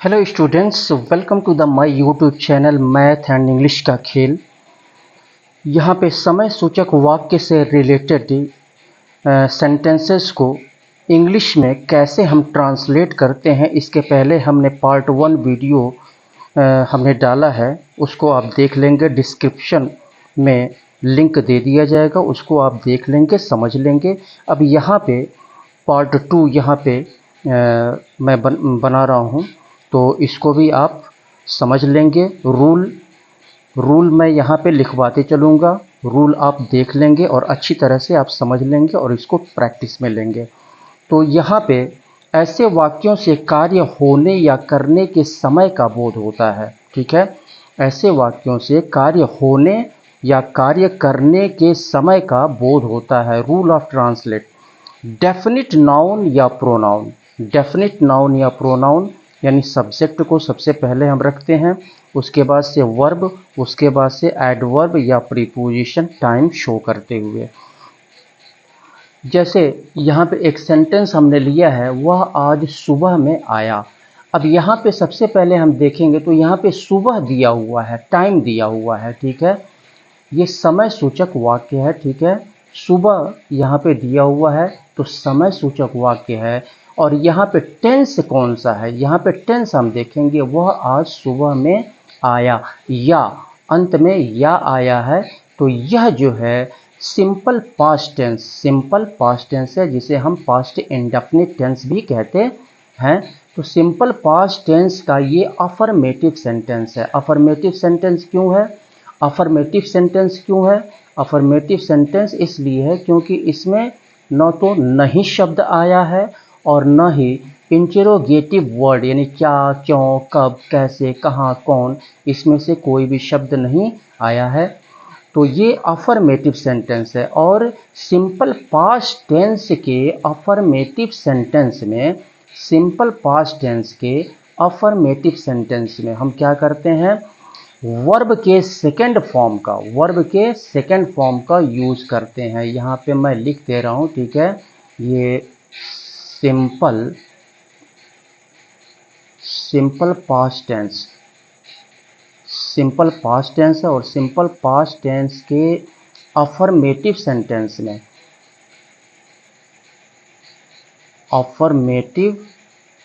Hello students, welcome to the my YouTube channel math and English का खेल। यहाँ पे समय सूचक वाक्य से रिलेटेड सेंटेंसेस को इंग्लिश में कैसे हम ट्रांसलेट करते हैं, इसके पहले हमने पार्ट 1 वीडियो हमने डाला है। उसको आप देख लेंगे, डिस्क्रिप्शन में लिंक दे दिया जाएगा, उसको आप देख लेंगे, समझ लेंगे। अब यहाँ पे पार्ट 2 यहाँ पे मैं बना रहा हूँ, तो इसको भी आप समझ लेंगे। रूल मैं यहाँ पे लिखवाते चलूँगा, रूल आप देख लेंगे और अच्छी तरह से आप समझ लेंगे और इसको प्रैक्टिस में लेंगे। तो यहाँ पे ऐसे वाक्यों से कार्य होने या करने के समय का बोध होता है, ठीक है। ऐसे वाक्यों से कार्य होने या कार्य करने के समय का बोध होता है। Rule of translate: definite noun या प्रोनाउन। डेफिनिट नाउन या प्रोनाउन यानी सब्जेक्ट को सबसे पहले हम रखते हैं, उसके बाद से वर्ब, उसके बाद से एडवर्ब या प्रीपोजिशन टाइम शो करते हुए। जैसे यहाँ पे एक सेंटेंस हमने लिया है, वह आज सुबह में आया। अब यहाँ पे सबसे पहले हम देखेंगे तो यहाँ पे सुबह दिया हुआ है, टाइम दिया हुआ है, ठीक है। ये समय सूचक वाक्य है, ठीक है। सुबह यहाँ पे दिया हुआ है तो समय सूचक वाक्य है। और यहाँ पे टेंस कौन सा है, यहाँ पे टेंस हम देखेंगे, वह आज सुबह में आया, या अंत में या आया है। तो यह जो है simple past tense, simple past tense है, जिसे हम पास्ट इंडेफिनिट टेंस भी कहते हैं। तो सिंपल पास्ट टेंस का ये अफर्मेटिव सेंटेंस है। अफर्मेटिव सेंटेंस क्यों है? अफर्मेटिव सेंटेंस क्यों है? अफर्मेटिव सेंटेंस इसलिए है क्योंकि इसमें न तो नहीं शब्द आया है और न ही इंटेरोगेटिव वर्ड, यानी क्या, क्यों, कब, कैसे, कहाँ, कौन, इसमें से कोई भी शब्द नहीं आया है। तो ये अफर्मेटिव सेंटेंस है। और सिंपल पास्ट टेंस के अफर्मेटिव सेंटेंस में, सिंपल पास्ट टेंस के अफर्मेटिव सेंटेंस में हम क्या करते हैं? वर्ब के सेकंड फॉर्म का, वर्ब के सेकंड फॉर्म का यूज करते हैं। यहाँ पे मैं लिख दे रहा हूँ, ठीक है। ये simple simple past tense, simple past tense है। और सिंपल पास्ट टेंस के अफर्मेटिव सेंटेंस में, अफर्मेटिव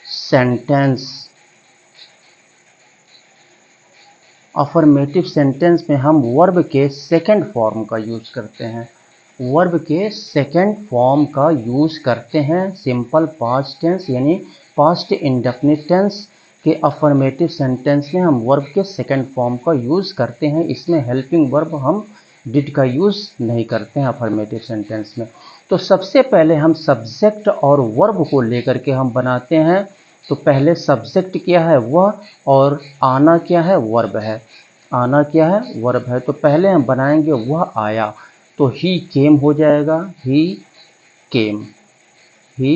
सेंटेंस, अफर्मेटिव सेंटेंस में हम वर्ब के सेकंड फॉर्म का यूज करते हैं। वर्ब के सेकंड फॉर्म का यूज करते हैं सिंपल पास्ट टेंस यानी पास्ट इंडेफिनिट टेंस के अफर्मेटिव सेंटेंस में हम वर्ब के सेकंड फॉर्म का यूज करते हैं। इसमें हेल्पिंग वर्ब हम डिड का यूज नहीं करते हैं अफर्मेटिव सेंटेंस में। तो सबसे पहले हम सब्जेक्ट और वर्ब को लेकर के हम बनाते हैं। तो पहले सब्जेक्ट क्या है? वह, और आना क्या है? वर्ब है। आना क्या है? वर्ब है। तो पहले हम बनाएंगे वह आया, तो ही केम हो जाएगा, ही केम, ही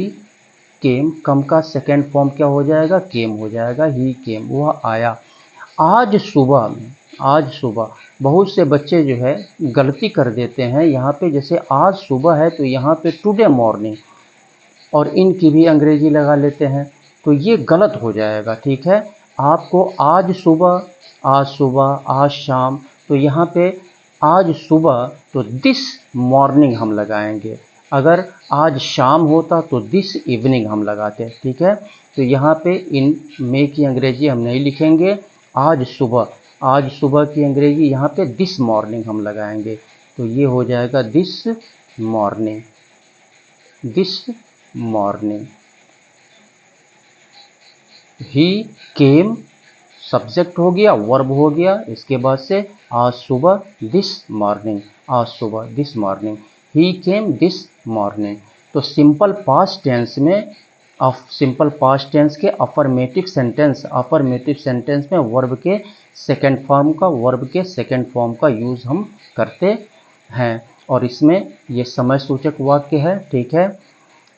केम। कम का सेकेंड फॉर्म क्या हो जाएगा? केम हो जाएगा, ही केम, वह आया। आज सुबह में, आज सुबह, बहुत से बच्चे जो है गलती कर देते हैं यहाँ पे। जैसे आज सुबह है तो यहाँ पे टुडे मॉर्निंग और इनकी भी अंग्रेजी लगा लेते हैं, तो ये गलत हो जाएगा, ठीक है। आपको आज सुबह, आज सुबह, आज शाम, तो यहाँ पे आज सुबह तो दिस मॉर्निंग हम लगाएंगे। अगर आज शाम होता तो दिस इवनिंग हम लगाते, ठीक है। तो यहाँ पे इन मे की अंग्रेजी हम नहीं लिखेंगे, आज सुबह, आज सुबह की अंग्रेजी यहाँ पे दिस मॉर्निंग हम लगाएंगे। तो ये हो जाएगा this morning, this morning. He came subject हो गया, वर्ब हो गया, इसके बाद से आज सुबह दिस मॉर्निंग, आज सुबह this morning, he came this morning. तो सिंपल पास्ट टेंस में, सिंपल पास्ट टेंस के अफर्मेटिव सेंटेंस, अफर्मेटिव सेंटेंस में वर्ब के सेकंड फॉर्म का, वर्ब के सेकंड फॉर्म का यूज हम करते हैं। और इसमें ये समय सूचक वाक्य है, ठीक है।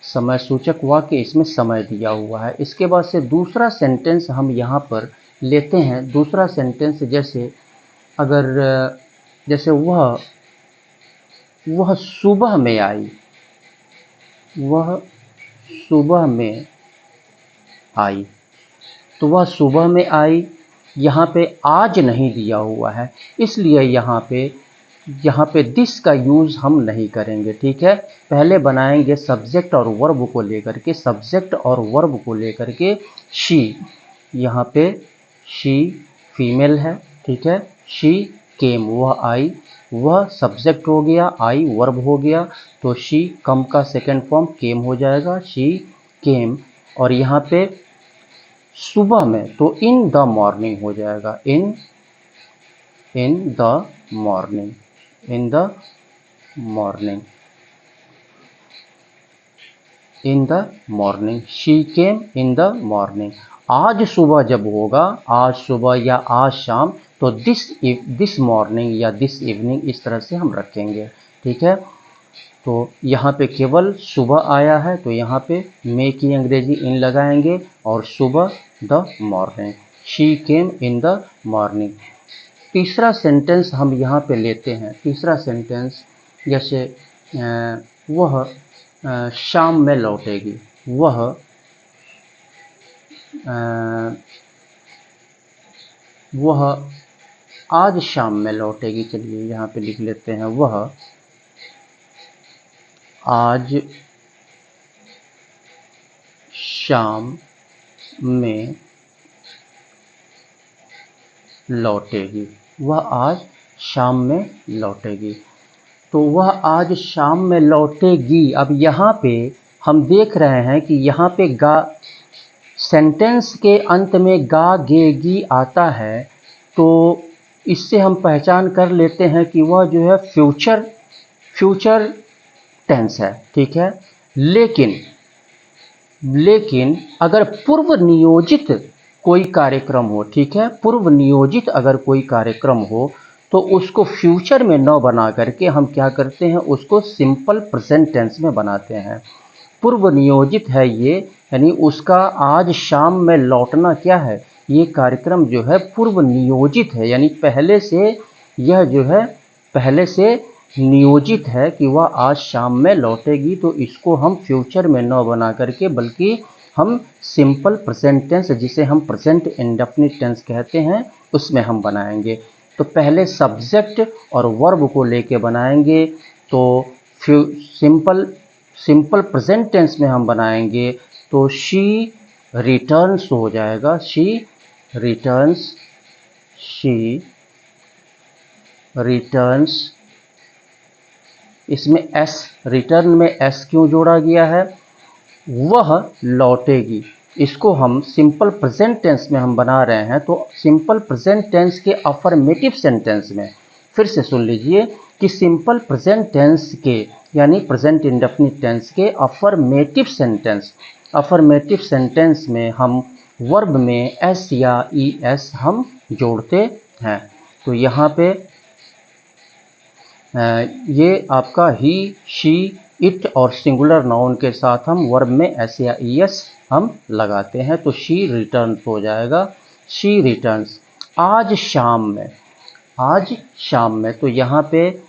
समय सूचक वाक्य, इसमें समय दिया हुआ है। इसके बाद से दूसरा सेंटेंस हम यहाँ पर लेते हैं। दूसरा सेंटेंस जैसे, अगर जैसे वह सुबह में आई, वह सुबह में आई, तो वह सुबह में आई। यहाँ पे आज नहीं दिया हुआ है, इसलिए यहाँ पे दिस का यूज़ हम नहीं करेंगे, ठीक है। पहले बनाएंगे सब्जेक्ट और वर्ब को लेकर के, सब्जेक्ट और वर्ब को लेकर के शी। यहाँ पे शी फीमेल है, ठीक है। शी केम, वह आई, वह सब्जेक्ट हो गया, आई वर्ब हो गया, तो शी कम का सेकेंड फॉर्म केम हो जाएगा, शी केम। और यहाँ पे सुबह में तो इन द मॉर्निंग हो जाएगा, in the morning, in the morning, in the morning, she came in the morning. आज सुबह जब होगा, आज सुबह या आज शाम, तो दिस मॉर्निंग या दिस इवनिंग इस तरह से हम रखेंगे, ठीक है। तो यहाँ पे केवल सुबह आया है, तो यहाँ पे मे की अंग्रेजी इन लगाएंगे और सुबह the morning, she came in the morning. तीसरा सेंटेंस हम यहाँ पे लेते हैं, तीसरा सेंटेंस जैसे वह शाम में लौटेगी, वह आज शाम में लौटेगी। चलिए यहाँ पे लिख लेते हैं, वह आज शाम में लौटेगी, वह आज शाम में लौटेगी। तो वह आज शाम में लौटेगी। अब यहाँ पे हम देख रहे हैं कि यहाँ पे गा, सेंटेंस के अंत में गा गे गी आता है, तो इससे हम पहचान कर लेते हैं कि वह जो है फ्यूचर टेंस है, ठीक है। लेकिन अगर पूर्व नियोजित कोई कार्यक्रम हो, ठीक है, पूर्व नियोजित अगर कोई कार्यक्रम हो, तो उसको फ्यूचर में न बना करके हम क्या करते हैं, उसको सिंपल प्रेजेंट टेंस में बनाते हैं। पूर्व नियोजित है ये, यानी उसका आज शाम में लौटना क्या है, ये कार्यक्रम जो है पूर्व नियोजित है, यानी पहले से यह जो है पहले से नियोजित है कि वह आज शाम में लौटेगी। तो इसको हम फ्यूचर में न बना करके बल्कि हम सिंपल प्रेजेंट टेंस, जिसे हम प्रेजेंट इंडेफिनिट टेंस कहते हैं, उसमें हम बनाएंगे। तो पहले सब्जेक्ट और वर्ब को लेके बनाएंगे, तो सिंपल प्रेजेंट टेंस में हम बनाएंगे, तो शी रिटर्न्स हो जाएगा, शी रिटर्न्स, शी रिटर्न्स। इसमें एस, रिटर्न में एस क्यों जोड़ा गया है, वह लौटेगी। इसको हम सिंपल प्रेजेंट टेंस में हम बना रहे हैं, तो सिंपल प्रेजेंट टेंस के अफर्मेटिव सेंटेंस में, फिर से सुन लीजिए कि सिंपल प्रेजेंट टेंस के यानी प्रेजेंट इंडेफिनिट टेंस के अफर्मेटिव सेंटेंस में हम वर्ब में एस या ई एस हम जोड़ते हैं। तो यहाँ पे ये आपका ही, शी, इट और सिंगुलर नाउन के साथ हम वर्ब में एस या ई एस हम लगाते हैं, तो शी रिटर्न्स हो जाएगा, शी रिटर्न्स। आज शाम में, आज शाम में, तो यहाँ पे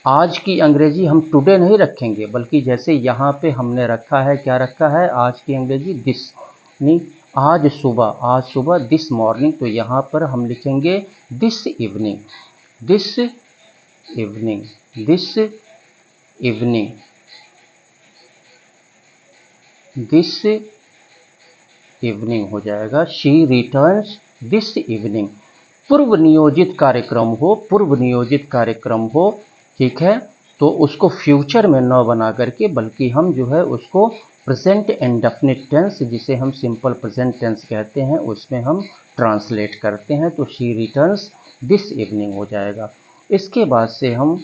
आज की अंग्रेजी हम टुडे नहीं रखेंगे, बल्कि जैसे यहाँ पे हमने रखा है, क्या रखा है, आज की अंग्रेजी दिस, नहीं, आज सुबह दिस मॉर्निंग, तो यहाँ पर हम लिखेंगे this evening, this evening, this evening, this evening हो जाएगा, शी रिटर्न्स दिस इवनिंग। पूर्व नियोजित कार्यक्रम हो, ठीक है, तो उसको फ्यूचर में न बना करके बल्कि हम जो है उसको प्रेजेंट इंडेफिनिट टेंस, जिसे हम सिंपल प्रेजेंट टेंस कहते हैं, उसमें हम ट्रांसलेट करते हैं, तो शी रिटर्न्स दिस इवनिंग हो जाएगा। इसके बाद से हम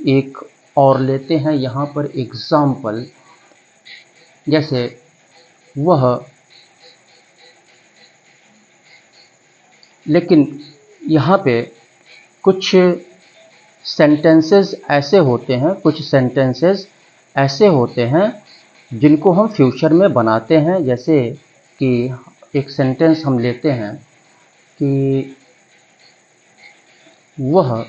एक और लेते हैं यहाँ पर एग्जाम्पल, जैसे वह, लेकिन यहाँ पे कुछ सेंटेंसेस ऐसे होते हैं जिनको हम फ्यूचर में बनाते हैं। जैसे कि एक सेंटेंस हम लेते हैं कि वह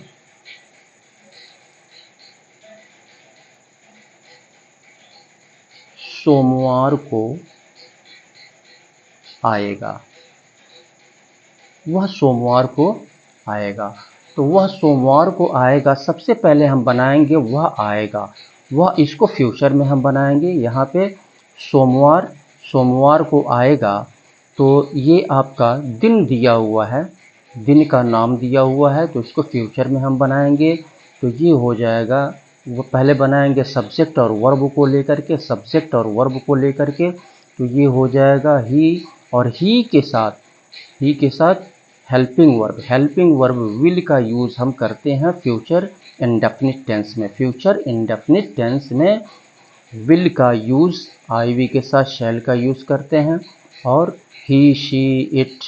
सोमवार को आएगा, वह सोमवार को आएगा। तो वह सोमवार को आएगा, सबसे पहले हम बनाएंगे वह आएगा, वह इसको फ्यूचर में हम बनाएंगे। यहाँ पे सोमवार, सोमवार को आएगा, तो ये आपका दिन दिया हुआ है, दिन का नाम दिया हुआ है, तो इसको फ्यूचर में हम बनाएंगे। तो ये हो जाएगा, वो पहले बनाएंगे सब्जेक्ट और वर्ब को लेकर के, सब्जेक्ट और वर्ब को लेकर के। तो ये हो जाएगा ही, और ही के साथ helping verb. Helping verb will का यूज़ हम करते हैं फ्यूचर इंडेफिनिट टेंस में। फ्यूचर इंडेफिनिट टेंस में विल का यूज़ आई वी के साथ शैल का यूज़ करते हैं, और ही, शी, इट,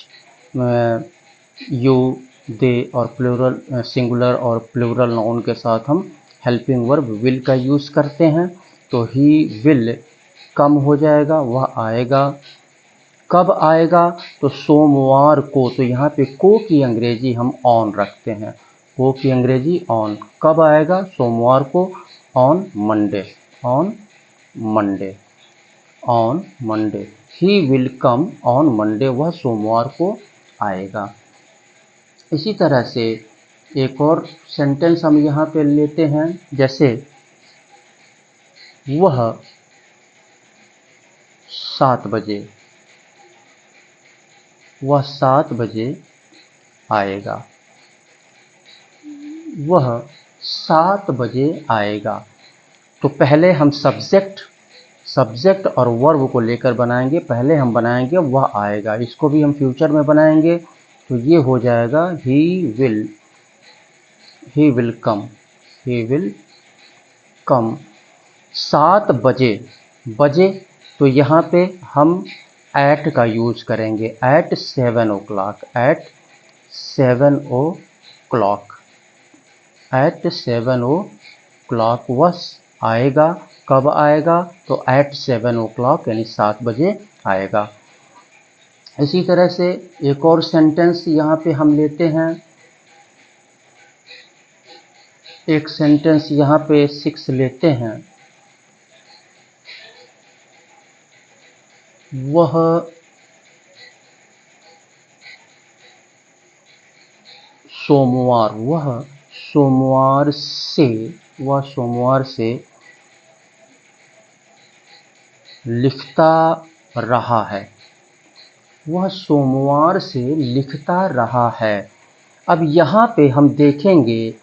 यू, दे और प्लूरल, सिंगुलर और प्लूरल नाउन के साथ हम हेल्पिंग वर्ब विल का यूज़ करते हैं। तो ही विल कम हो जाएगा, वह आएगा। कब आएगा? तो सोमवार को। तो यहाँ पे को की अंग्रेजी हम ऑन रखते हैं, को की अंग्रेजी ऑन। कब आएगा? सोमवार को, on Monday, on Monday, on Monday. He will come on Monday, वह सोमवार को आएगा। इसी तरह से एक और सेंटेंस हम यहाँ पे लेते हैं, जैसे वह 7 बजे, वह 7 बजे आएगा, वह 7 बजे आएगा। तो पहले हम सब्जेक्ट और वर्ब को लेकर बनाएंगे। पहले हम बनाएंगे वह आएगा, इसको भी हम फ्यूचर में बनाएंगे। तो ये हो जाएगा he will come, he will come 7 बजे। बजे, तो यहाँ पे हम एट का यूज करेंगे, eight 7 o'clock, eight 7 o'clock, eight 7 o'clock वह आएगा। कब आएगा? तो एट 7 o'clock यानी 7 बजे आएगा। इसी तरह से एक और सेंटेंस यहाँ पे हम लेते हैं, एक सेंटेंस यहाँ पे 6 लेते हैं। वह सोमवार, वह सोमवार से लिखता रहा है, वह सोमवार से लिखता रहा है। अब यहाँ पे हम देखेंगे,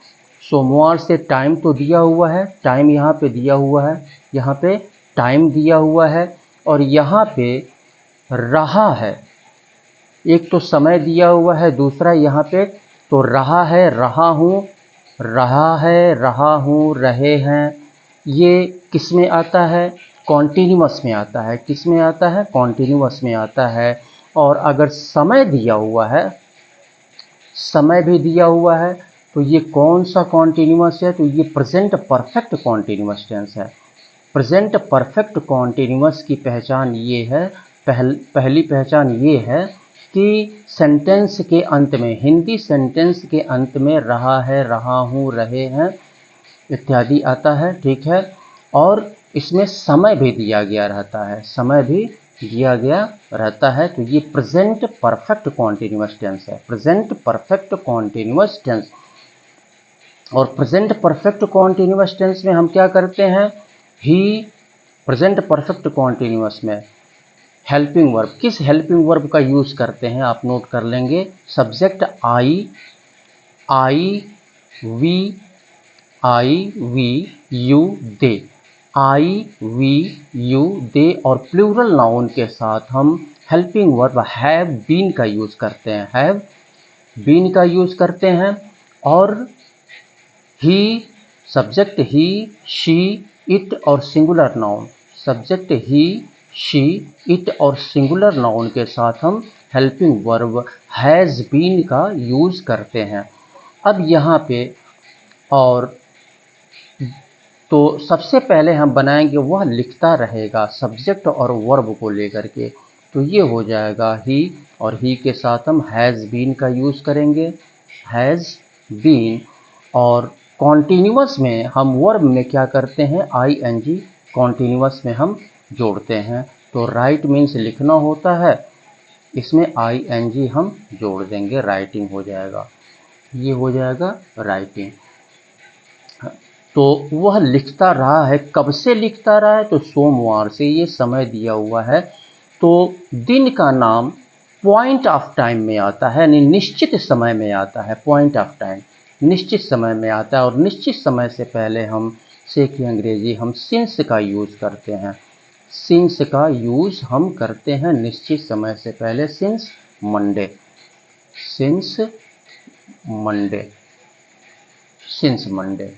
सोमवार से टाइम तो दिया हुआ है, टाइम यहाँ पे दिया हुआ है, यहाँ पे टाइम दिया हुआ है, और यहाँ पे रहा है। एक तो समय दिया हुआ है, दूसरा यहाँ पे तो रहा है, रहा हूँ, रहा है, रहा हूँ, रहे हैं। ये किस में आता है? कॉन्टिन्यूअस में आता है। किस में आता है? कॉन्टिन्यूअस में आता है। और अगर समय दिया हुआ है, समय भी दिया हुआ है, तो ये कौन सा कॉन्टिन्यूअस है? तो ये प्रेजेंट परफेक्ट कॉन्टिन्यूअस टेंस है। प्रेजेंट परफेक्ट कॉन्टिन्यूअस की पहचान ये है, पहली पहचान ये है कि सेंटेंस के अंत में, हिंदी सेंटेंस के अंत में रहा है, रहा हूँ, रहे हैं इत्यादि आता है, ठीक है। और इसमें समय भी दिया गया रहता है, समय भी दिया गया रहता है। तो ये प्रेजेंट परफेक्ट कॉन्टिन्यूअस टेंस है, प्रेजेंट परफेक्ट कॉन्टिन्यूअस टेंस। और प्रेजेंट परफेक्ट कॉन्टिन्यूअस टेंस में हम क्या करते हैं? ही, प्रेजेंट परफेक्ट कॉन्टिन्यूअस में हेल्पिंग वर्ब, किस हेल्पिंग वर्ब का यूज करते हैं आप नोट कर लेंगे। Subject I, we, you, they, I we you they, और प्लूरल नाउन के साथ हम हेल्पिंग वर्ब हैव बीन का यूज करते हैं, हैव बीन का यूज करते हैं। और ही, सब्जेक्ट ही, शी, इट और singular noun, subject he, she, it और सिंगुलर नाउन के साथ हम हेल्पिंग वर्ब हैज़ बीन का यूज करते हैं। अब यहाँ पे और तो सबसे पहले हम बनाएंगे वह लिखता रहेगा, सब्जेक्ट और वर्ब को लेकर के। तो ये हो जाएगा ही, और ही के साथ हम हैज़ बीन का यूज़ करेंगे, हैज़ बीन। और कॉन्टिन्यूअस में हम वर्ब में क्या करते हैं? ING कॉन्टिन्यूअस में हम जोड़ते हैं। तो राइट मीन्स लिखना होता है, इसमें ing हम जोड़ देंगे, राइटिंग हो जाएगा, ये हो जाएगा राइटिंग। तो वह लिखता रहा है, कब से लिखता रहा है, तो सोमवार से, ये समय दिया हुआ है। तो दिन का नाम पॉइंट ऑफ टाइम में आता है, यानी निश्चित समय में आता है, पॉइंट ऑफ टाइम निश्चित समय में आता है। और निश्चित समय से पहले हम से की अंग्रेजी हम सिंस का यूज़ करते हैं, सिंस का यूज़ हम करते हैं निश्चित समय से पहले, since Monday, since Monday, since Monday.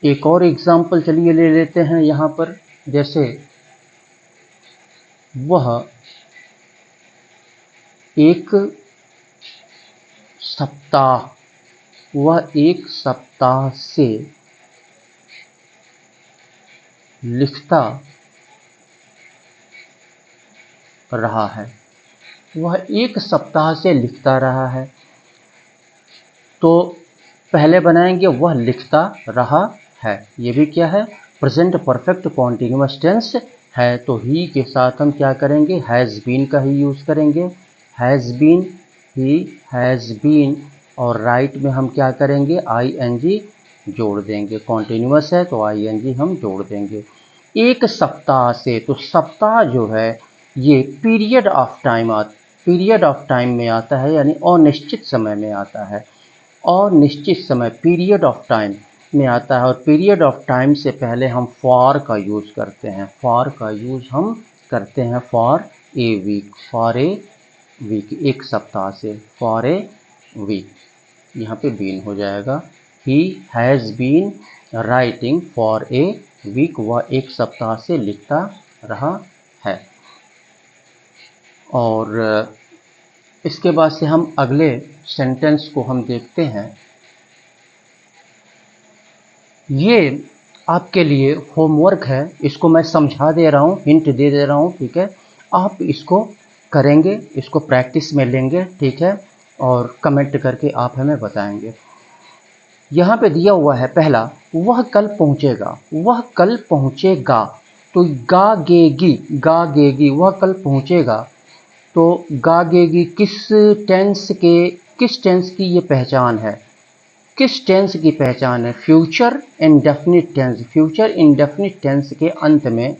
एक और एग्जाम्पल चलिए ले लेते हैं यहाँ पर, जैसे वह एक सप्ताह, वह एक सप्ताह से लिखता रहा है, वह एक सप्ताह से लिखता रहा है। तो पहले बनाएंगे वह लिखता रहा है, ये भी क्या है, प्रेजेंट परफेक्ट कॉन्टिन्यूअस टेंस है। तो ही के साथ हम क्या करेंगे, हैज़ बीन का ही यूज़ करेंगे, has been, he has been. और राइट में हम क्या करेंगे, ing जोड़ देंगे, कॉन्टिन्यूअस है तो ing हम जोड़ देंगे। एक सप्ताह से, तो सप्ताह जो है ये पीरियड ऑफ टाइम में आता है, यानी अनिश्चित समय में आता है, और निश्चित समय पीरियड ऑफ टाइम में आता है। और पीरियड ऑफ टाइम से पहले हम फॉर का यूज़ करते हैं, फॉर का यूज़ हम करते हैं for a week, for a week, एक सप्ताह से, फॉर ए वीक, यहाँ पे बीन हो जाएगा। He has been writing for a week, वह एक सप्ताह से लिखता रहा है। और इसके बाद से हम अगले सेंटेंस को हम देखते हैं। ये आपके लिए होमवर्क है, इसको मैं समझा दे रहा हूँ, हिंट दे दे रहा हूँ, ठीक है। आप इसको करेंगे, इसको प्रैक्टिस में लेंगे, ठीक है, और कमेंट करके आप हमें बताएंगे। यहाँ पे दिया हुआ है पहला, वह कल पहुँचेगा, वह कल पहुँचेगा। तो गागेगी, वह कल पहुँचेगा। तो गागेगी किस टेंस की ये पहचान है, किस टेंस की पहचान है, future indefinite tense, future indefinite tense के अंत में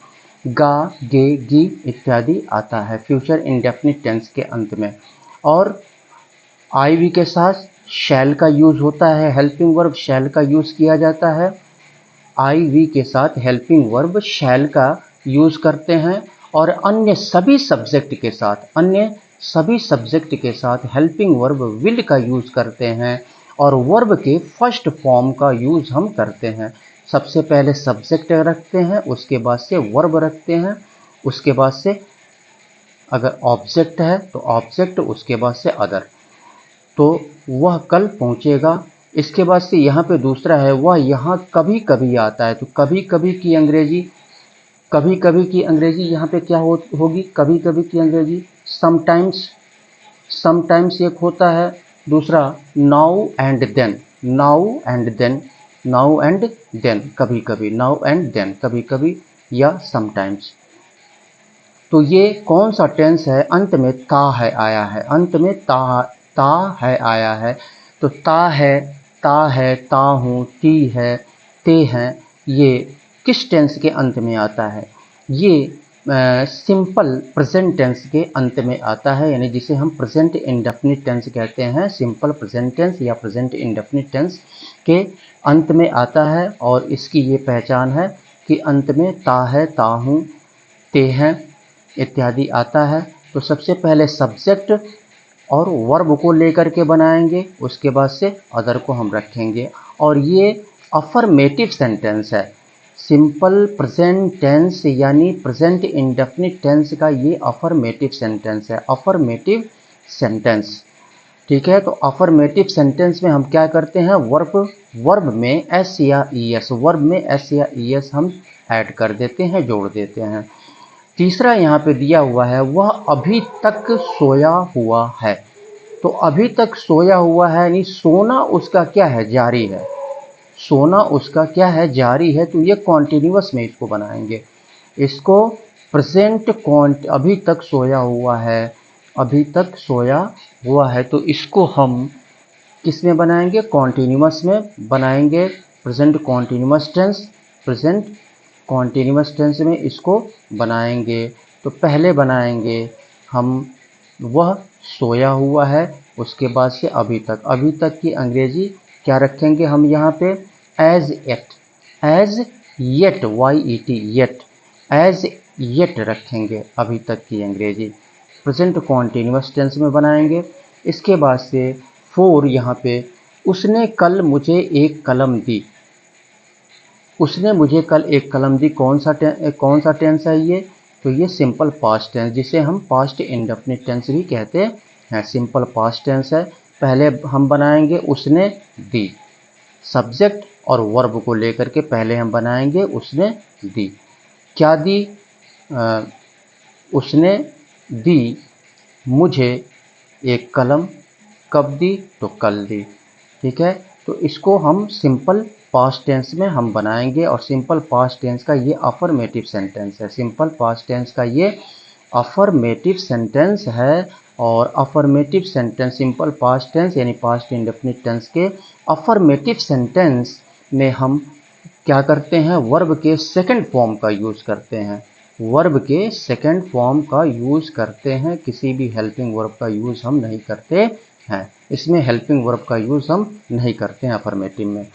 गा, गे, गी इत्यादि आता है, फ्यूचर इंडेफिनिट टेंस के अंत में। और आई वी के साथ शैल का यूज़ होता है, हेल्पिंग वर्ब शैल का यूज़ किया जाता है, आई वी के साथ हेल्पिंग वर्ब शैल का यूज़ करते हैं। और अन्य सभी सब्जेक्ट के साथ हेल्पिंग वर्ब विल का यूज़ करते हैं। और वर्ब के फर्स्ट फॉर्म का यूज़ हम करते हैं, सबसे पहले सब्जेक्ट रखते हैं, उसके बाद से वर्ब रखते हैं, उसके बाद से अगर ऑब्जेक्ट है तो ऑब्जेक्ट, उसके बाद से अदर। तो वह कल पहुँचेगा। इसके बाद से यहाँ पे दूसरा है, वह यहाँ कभी कभी आता है। तो कभी कभी की अंग्रेजी यहाँ पे क्या होगी, कभी कभी की अंग्रेजी समटाइम्स, समटाइम्स एक होता है। दूसरा नाउ एंड देन, कभी कभी, नाउ एंड देन कभी कभी, या समटाइम्स। तो ये कौन सा टेंस है, अंत में ता है आया है, अंत में ता है आया है। तो ता है, ता हूँ, ती है, ते हैं, ये किस टेंस के अंत में आता है, ये सिंपल प्रेजेंट टेंस के अंत में आता है, यानी जिसे हम प्रेजेंट इंडेफिनिट टेंस कहते हैं, सिंपल प्रेजेंट टेंस या प्रेजेंट इंडेफिनिट टेंस के अंत में आता है। और इसकी ये पहचान है कि अंत में ता है, ता हूँ, ते हैं इत्यादि आता है। तो सबसे पहले सब्जेक्ट और वर्ब को लेकर के बनाएंगे, उसके बाद से अदर को हम रखेंगे। और ये अफर्मेटिव सेंटेंस है, सिंपल प्रेजेंट टेंस यानी प्रेजेंट इंडेफिनिट टेंस का ये अफर्मेटिव सेंटेंस है, अफर्मेटिव सेंटेंस, ठीक है। तो अफर्मेटिव सेंटेंस में हम क्या करते हैं, वर्ब में एस या ई एस हम ऐड कर देते हैं, जोड़ देते हैं। तीसरा यहाँ पे दिया हुआ है, वह अभी तक सोया हुआ है। तो अभी तक सोया हुआ है, यानी सोना उसका क्या है, जारी है, सोना उसका क्या है, जारी है। तो ये कॉन्टिन्यूअस में इसको बनाएंगे, इसको प्रेजेंट कॉन्ट अभी तक सोया हुआ है, अभी तक सोया हुआ है, तो इसको हम किस में बनाएंगे, कॉन्टिन्यूअस में बनाएंगे, present continuous tense, present continuous tense में इसको बनाएंगे। तो पहले बनाएंगे हम वह सोया हुआ है, उसके बाद से अभी तक, अभी तक की अंग्रेजी क्या रखेंगे हम यहाँ पे, as at, as yet, YET yet, as yet रखेंगे अभी तक की अंग्रेजी, प्रेजेंट कॉन्टिन्यूअस टेंस में बनाएंगे। इसके बाद से फोर यहाँ पे, उसने कल मुझे एक कलम दी, उसने मुझे कल एक कलम दी, कौन सा टेंस है ये, तो ये सिंपल पास्ट टेंस, जिसे हम पास्ट इंडेफिनिट टेंस भी कहते हैं, सिंपल पास्ट टेंस है। पहले हम बनाएंगे उसने दी, सब्जेक्ट और वर्ब को लेकर के पहले हम बनाएंगे उसने दी, क्या दी, उसने दी मुझे एक कलम, कब दी, तो कल दी, ठीक है। तो इसको हम सिंपल पास्ट टेंस में हम बनाएंगे, और सिंपल पास्ट टेंस का ये अफर्मेटिव सेंटेंस है, सिंपल पास्ट टेंस का ये अफर्मेटिव सेंटेंस है। और affirmative sentence, simple past tense यानी पास्ट इंडेफिनिट टेंस के अफर्मेटिव सेंटेंस में हम क्या करते हैं, वर्ब के सेकंड फॉर्म का यूज़ करते हैं, वर्ब के सेकंड फॉर्म का यूज़ करते हैं, किसी भी हेल्पिंग वर्ब का यूज़ हम नहीं करते हैं, इसमें हेल्पिंग वर्ब का यूज़ हम नहीं करते हैं अफर्मेटिव में।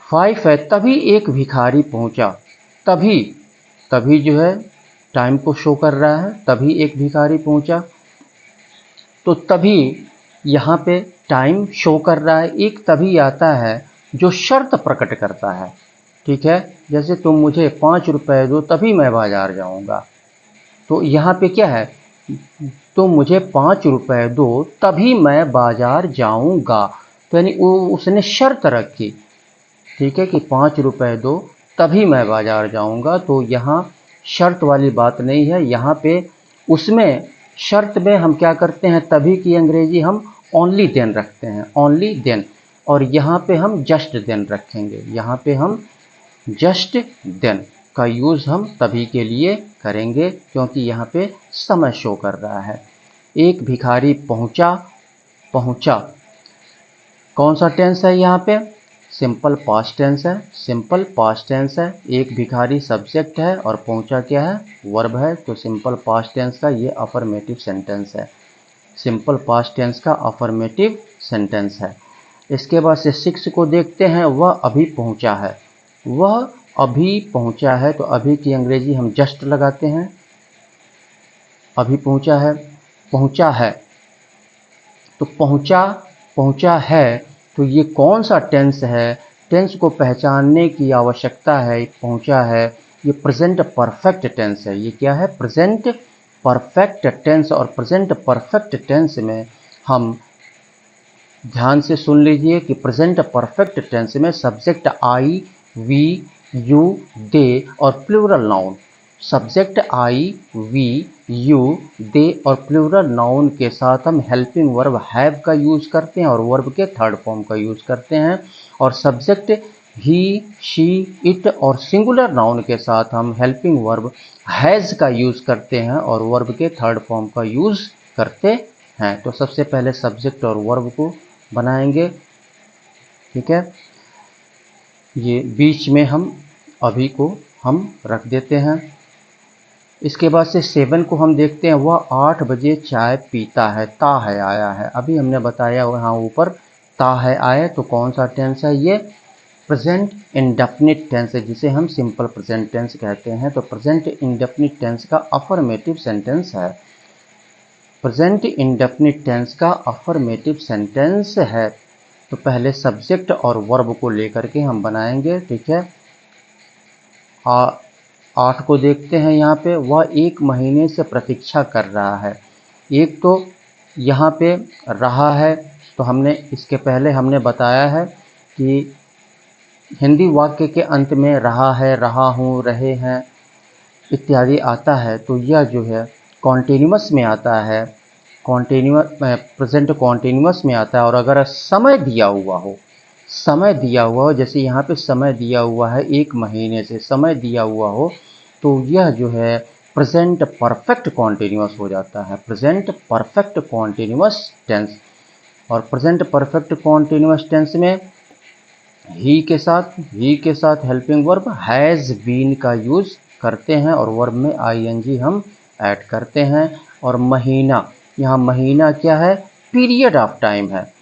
5 है, तभी एक भिखारी पहुंचा, तभी, तभी जो है टाइम को शो कर रहा है, तभी एक भिखारी पहुंचा, तो तभी यहाँ पे टाइम शो कर रहा है। एक तभी आता है जो शर्त प्रकट करता है, ठीक है, जैसे तुम मुझे 5 रुपए दो तभी मैं बाजार जाऊंगा, तो यहाँ पे क्या है, तुम मुझे 5 रुपए दो तभी मैं बाजार जाऊंगा, तो यानी उसने शर्त रखी, ठीक है, कि 5 रुपए दो तभी मैं बाजार जाऊंगा, तो यहाँ शर्त वाली बात नहीं है, यहाँ पे उसमें शर्त में हम क्या करते हैं, तभी की अंग्रेजी हम ओनली देन रखते हैं, ओनली देन, और यहाँ पे हम जस्ट देन रखेंगे, यहाँ पे हम जस्ट देन का यूज़ हम तभी के लिए करेंगे, क्योंकि यहाँ पे समय शो कर रहा है। एक भिखारी पहुँचा, पहुँचा कौन सा टेंस है यहाँ पे, सिंपल पास्ट टेंस है, सिंपल पास्ट टेंस है, एक भिखारी सब्जेक्ट है और पहुँचा क्या है, वर्ब है, तो सिंपल पास्ट टेंस का ये अफर्मेटिव सेंटेंस है, सिंपल पास्ट टेंस का अफर्मेटिव सेंटेंस है। इसके बाद से 6 को देखते हैं, वह अभी पहुँचा है, वह अभी पहुँचा है, तो अभी की अंग्रेजी हम जस्ट लगाते हैं, अभी पहुँचा है, पहुँचा है, तो पहुँचा, पहुँचा है, तो ये कौन सा टेंस है, टेंस को पहचानने की आवश्यकता है, पहुँचा है, ये प्रेजेंट परफेक्ट टेंस है, ये क्या है, प्रेजेंट परफेक्ट टेंस, और प्रेजेंट परफेक्ट टेंस में हम ध्यान से सुन लीजिए कि प्रेजेंट परफेक्ट टेंस में subject I, we, you, they और plural noun, subject I, we, you, they और प्लूरल नाउन के साथ हम हेल्पिंग वर्ब हैव का यूज़ करते हैं और वर्ब के थर्ड फॉर्म का यूज़ करते हैं, और सब्जेक्ट ही, शी, इट और सिंगुलर नाउन के साथ हम हेल्पिंग वर्ब हैज़ का यूज़ करते हैं और वर्ब के थर्ड फॉर्म का यूज़ करते हैं। तो सबसे पहले सब्जेक्ट और वर्ब को बनाएंगे, ठीक है, ये बीच में हम अभी को हम रख देते हैं। इसके बाद से 7 को हम देखते हैं, वह 8 बजे चाय पीता है, ता है आया है, अभी हमने बताया वहाँ ऊपर ता है आया, तो कौन सा टेंस है, ये प्रेजेंट इंडेफिनिट टेंस है, जिसे हम सिंपल प्रेजेंट टेंस कहते हैं। तो प्रेजेंट इंडेफिनिट टेंस का अफर्मेटिव सेंटेंस है, प्रेजेंट इंडेफिनिट टेंस का अफर्मेटिव सेंटेंस है। तो पहले सब्जेक्ट और वर्ब को लेकर के हम बनाएंगे, ठीक है। 8 को देखते हैं, यहाँ पे वह 1 महीने से प्रतीक्षा कर रहा है, एक तो यहाँ पे रहा है, तो हमने इसके पहले हमने बताया है कि हिंदी वाक्य के अंत में रहा है, रहा हूँ, रहे हैं इत्यादि आता है, तो यह जो है कॉन्टिन्यूअस में आता है, कॉन्टिन्यूअस प्रेजेंट कॉन्टिन्यूअस में आता है। और अगर समय दिया हुआ हो, समय दिया हुआ हो, जैसे यहाँ पे समय दिया हुआ है 1 महीने से समय दिया हुआ हो, तो यह जो है प्रेजेंट परफेक्ट कॉन्टिन्यूअस हो जाता है, प्रेजेंट परफेक्ट कॉन्टिन्यूअस टेंस। और प्रेजेंट परफेक्ट कॉन्टिन्यूअस टेंस में ही के साथ हेल्पिंग वर्ब हैज़ बीन का यूज़ करते हैं और वर्ब में आईएनजी हम ऐड करते हैं। और महीना, यहाँ महीना क्या है, पीरियड ऑफ टाइम है,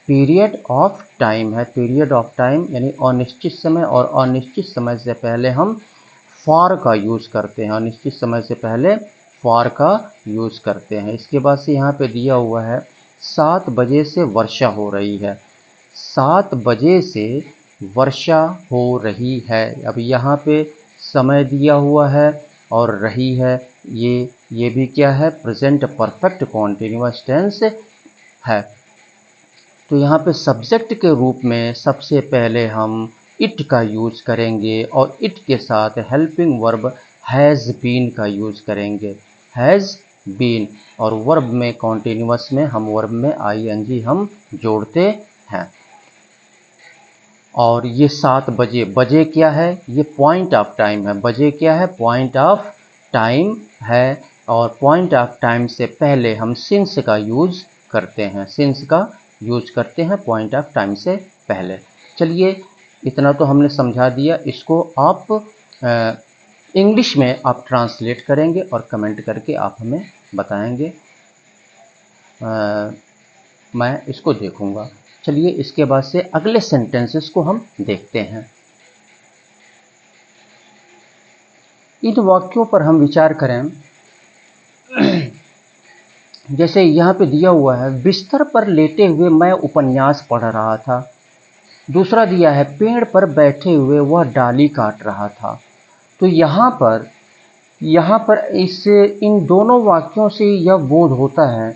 पीरियड ऑफ टाइम है, पीरियड ऑफ टाइम यानी अनिश्चित समय, और अनिश्चित समय से पहले हम फॉर का यूज़ करते हैं, अनिश्चित समय से पहले फॉर का यूज़ करते हैं। इसके बाद से यहाँ पे दिया हुआ है 7 बजे से वर्षा हो रही है, 7 बजे से वर्षा हो रही है। अब यहाँ पे समय दिया हुआ है और रही है, ये भी क्या है, प्रेजेंट परफेक्ट कॉन्टिन्यूअस टेंस है। तो यहाँ पे सब्जेक्ट के रूप में सबसे पहले हम इट का यूज़ करेंगे और इट के साथ हेल्पिंग वर्ब हैज़ बीन का यूज़ करेंगे, हैज़ बीन। और वर्ब में कॉन्टिन्यूअस में हम वर्ब में आईएनजी हम जोड़ते हैं। और ये 7 बजे, बजे क्या है, ये पॉइंट ऑफ टाइम है, बजे क्या है, पॉइंट ऑफ टाइम है। और पॉइंट ऑफ टाइम से पहले हम सिंस का यूज़ करते हैं, सिंस का यूज़ करते हैं पॉइंट ऑफ टाइम से पहले। चलिए इतना तो हमने समझा दिया, इसको आप इंग्लिश में आप ट्रांसलेट करेंगे और कमेंट करके आप हमें बताएंगे, मैं इसको देखूंगा। चलिए इसके बाद से अगले सेंटेंसेस को हम देखते हैं। इन वाक्यों पर हम विचार करें। जैसे यहाँ पे दिया हुआ है, बिस्तर पर लेटे हुए मैं उपन्यास पढ़ रहा था। दूसरा दिया है, पेड़ पर बैठे हुए वह डाली काट रहा था। तो यहाँ पर इन दोनों वाक्यों से यह बोध होता है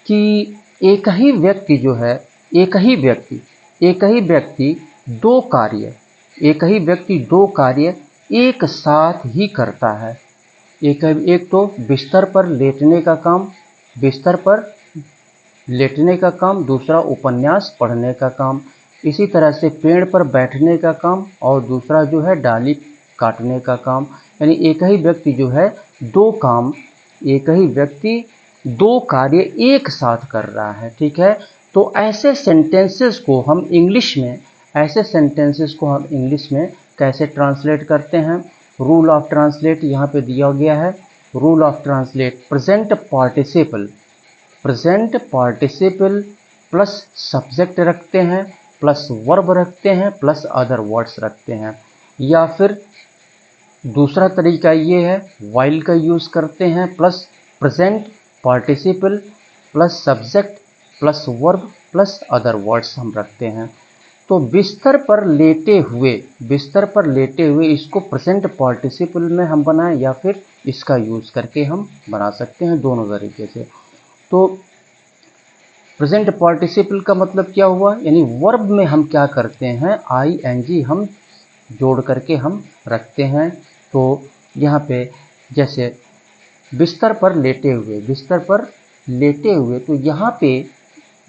कि एक ही व्यक्ति जो है, एक ही व्यक्ति दो कार्य एक साथ ही करता है। एक तो बिस्तर पर लेटने का काम, दूसरा उपन्यास पढ़ने का काम। इसी तरह से पेड़ पर बैठने का काम और दूसरा जो है डाली काटने का काम। यानी एक ही व्यक्ति जो है दो कार्य एक साथ कर रहा है, ठीक है। तो ऐसे सेंटेंसेस को हम इंग्लिश में कैसे ट्रांसलेट करते हैं। रूल ऑफ ट्रांसलेट यहाँ पे दिया गया है। Rule of translate, present participle plus subject रखते हैं, प्लस वर्ब रखते हैं, प्लस अदर वर्ड्स रखते हैं। या फिर दूसरा तरीका ये है, वाइल का यूज़ करते हैं, plus present participle plus subject plus verb plus other words हम रखते हैं। तो बिस्तर पर लेटे हुए इसको प्रेजेंट पार्टिसिपल में हम बनाएं या फिर इसका यूज़ करके हम बना सकते हैं, दोनों तरीके से। तो प्रेजेंट पार्टिसिपल का मतलब क्या हुआ, यानी वर्ब में हम क्या करते हैं, आईएनजी हम जोड़ करके हम रखते हैं। तो यहाँ पे जैसे बिस्तर पर लेटे हुए, तो यहाँ पे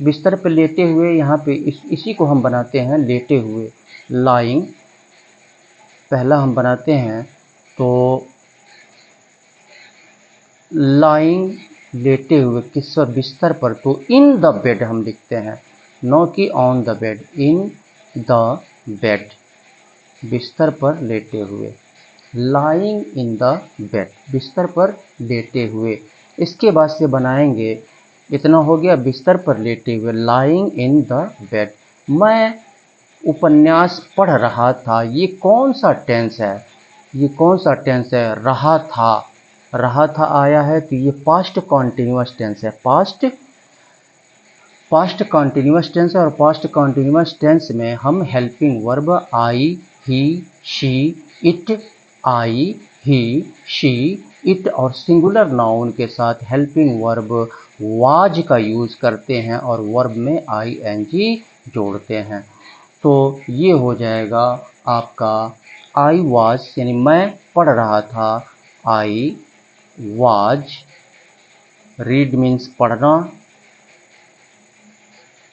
बिस्तर पर लेटे हुए, यहाँ पे इसी को हम बनाते हैं लेटे हुए, लाइंग पहला हम बनाते हैं। तो लाइंग लेटे हुए किस पर, बिस्तर पर, तो इन द बेड हम लिखते हैं, नो कि on the bed, in the bed, बिस्तर पर लेटे हुए, लाइंग इन द बेड, बिस्तर पर लेटे हुए। इसके बाद से बनाएंगे, इतना हो गया बिस्तर पर लेटे हुए, लाइंग इन द बेड। मैं उपन्यास पढ़ रहा था, ये कौन सा टेंस है, रहा था आया है, तो ये पास्ट कॉन्टिन्यूअस टेंस है, पास्ट कॉन्टिन्यूअस टेंस है। और पास्ट कॉन्टिन्यूअस टेंस में हम helping verb I, he, she, it और सिंगुलर नाउन के साथ हेल्पिंग वर्ब वाज का यूज़ करते हैं और वर्ब में आईएनजी जोड़ते हैं। तो ये हो जाएगा आपका आई वाज, यानी मैं पढ़ रहा था, आई वाज, रीड मीन्स पढ़ना,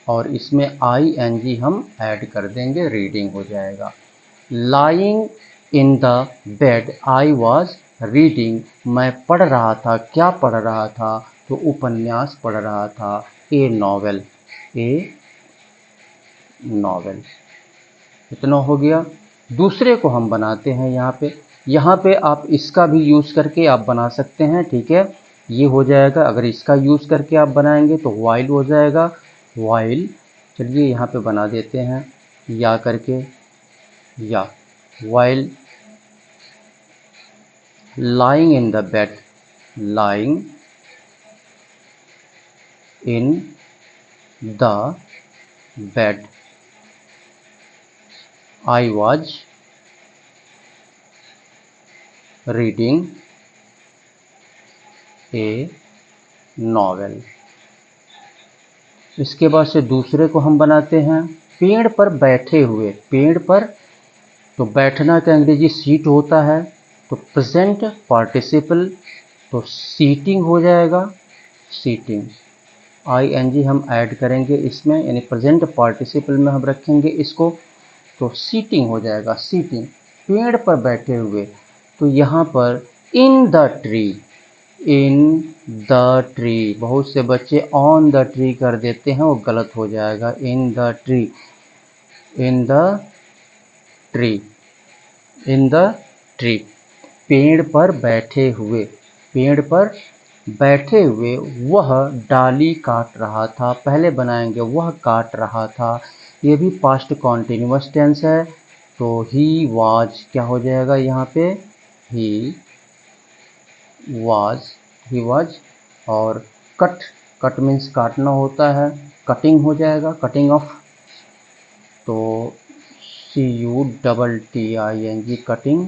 और इसमें आईएनजी हम ऐड कर देंगे, रीडिंग हो जाएगा। Lying in the bed, I was reading मैं पढ़ रहा था, क्या पढ़ रहा था, तो उपन्यास पढ़ रहा था, ए नॉवेल, ए नॉवेल। इतना हो गया। दूसरे को हम बनाते हैं यहाँ पे आप इसका भी यूज़ करके आप बना सकते हैं, ठीक है। ये हो जाएगा, अगर इसका यूज़ करके आप बनाएंगे तो वाइल हो जाएगा, वाइल। चलिए यहाँ पे बना देते हैं या करके, या while lying in the bed, lying in the bed, I was reading a novel। इसके बाद से दूसरे को हम बनाते हैं, पेड़ पर बैठे हुए, पेड़ पर, तो बैठना का अंग्रेजी सीट होता है, तो प्रेजेंट पार्टिसिपल, तो सीटिंग हो जाएगा, सीटिंग, ing हम ऐड करेंगे इसमें, यानी प्रेजेंट पार्टिसिपल में हम रखेंगे इसको, तो सीटिंग हो जाएगा, सीटिंग, पेड़ पर बैठे हुए। तो यहाँ पर in the tree, in the tree, बहुत से बच्चे ऑन द ट्री कर देते हैं, वो गलत हो जाएगा, in the tree, in the tree, in the tree, पेड़ पर बैठे हुए, पेड़ पर बैठे हुए वह डाली काट रहा था, पहले बनाएंगे वह काट रहा था, ये भी पास्ट कॉन्टिन्यूअस टेंस है, तो ही वाज क्या हो जाएगा यहाँ पे, ही वाज, ही वाज। और कट, कट मीन्स काटना होता है, कटिंग हो जाएगा, कटिंग ऑफ, तो CUTTING, cutting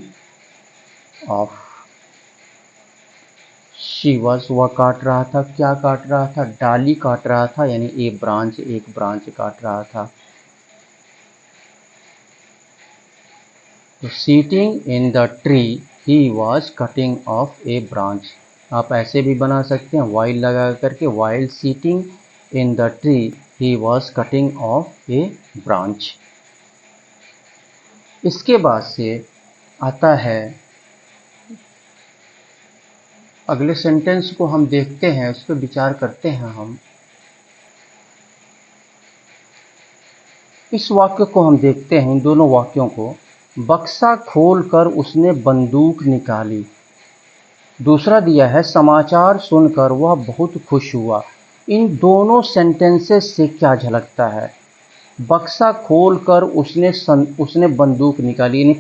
of. She was, वह काट रहा था, क्या काट रहा था, डाली काट रहा था, यानी ए ब्रांच, एक ब्रांच काट रहा था। तो seating in the tree he was cutting of A branch, आप ऐसे भी बना सकते हैं वाइल लगा करके, while seating in the tree he was cutting of A branch. इसके बाद से आता है, अगले सेंटेंस को हम देखते हैं, उस पर विचार करते हैं हम। इस वाक्य को हम देखते हैं, इन दोनों वाक्यों को, बक्सा खोलकर उसने बंदूक निकाली। दूसरा दिया है, समाचार सुनकर वह बहुत खुश हुआ। इन दोनों सेंटेंसेस से क्या झलकता है, बक्सा खोलकर उसने बंदूक निकाली, यानी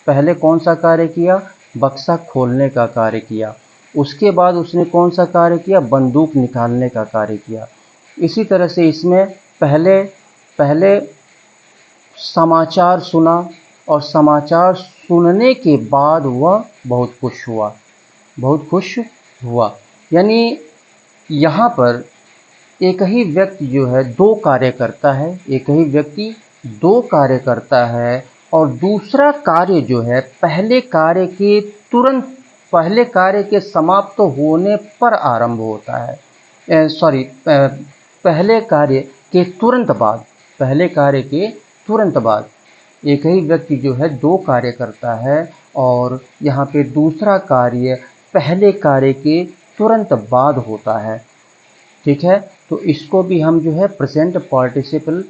पहले कौन सा कार्य किया, बक्सा खोलने का कार्य किया, उसके बाद उसने कौन सा कार्य किया, बंदूक निकालने का कार्य किया। इसी तरह से इसमें पहले समाचार सुना, और समाचार सुनने के बाद वह बहुत खुश हुआ, बहुत खुश हुआ, यानी यहाँ पर एक ही व्यक्ति जो है दो कार्य करता है, एक ही व्यक्ति दो कार्य करता है, और दूसरा कार्य जो है पहले कार्य के समाप्त होने पर आरंभ होता है, पहले कार्य के तुरंत बाद, पहले कार्य के तुरंत बाद एक ही व्यक्ति जो है दो कार्य करता है, और यहाँ पे दूसरा कार्य पहले कार्य के तुरंत बाद होता है, ठीक है। तो इसको भी हम जो है प्रेजेंट पार्टिसिपल,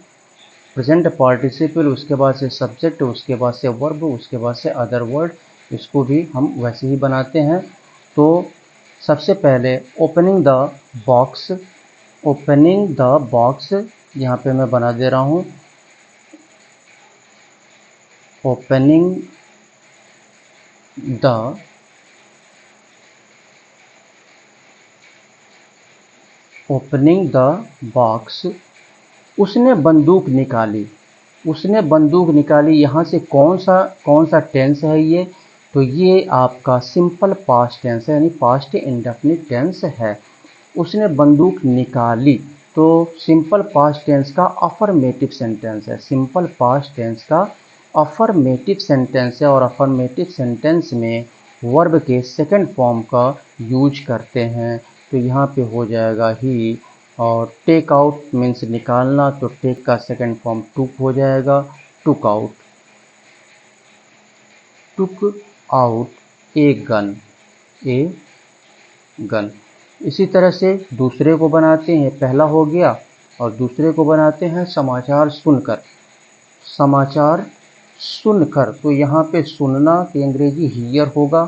उसके बाद से सब्जेक्ट, उसके बाद से वर्ब, उसके बाद से अदर वर्ड, इसको भी हम वैसे ही बनाते हैं। तो सबसे पहले opening the box, opening the box, यहाँ पे मैं बना दे रहा हूँ, ओपनिंग द बॉक्स, उसने बंदूक निकाली, उसने बंदूक निकाली, यहाँ से कौन सा टेंस है ये, तो ये आपका सिंपल पास्ट टेंस है, यानी पास्ट इंडेफिनिट टेंस है। उसने बंदूक निकाली, तो सिंपल पास्ट टेंस का अफर्मेटिव सेंटेंस है, सिंपल पास्ट टेंस का अफर्मेटिव सेंटेंस है, और अफर्मेटिव सेंटेंस में वर्ब के सेकंड फॉर्म का यूज करते हैं। तो यहाँ पे हो जाएगा ही, और टेक आउट मीन्स निकालना, तो टेक का सेकंड फॉर्म टुक हो जाएगा, took out, took out, a gun, a gun. इसी तरह से दूसरे को बनाते हैं, पहला हो गया, और दूसरे को बनाते हैं समाचार सुनकर, समाचार सुनकर। तो यहाँ पे सुनना की अंग्रेजी हियर होगा,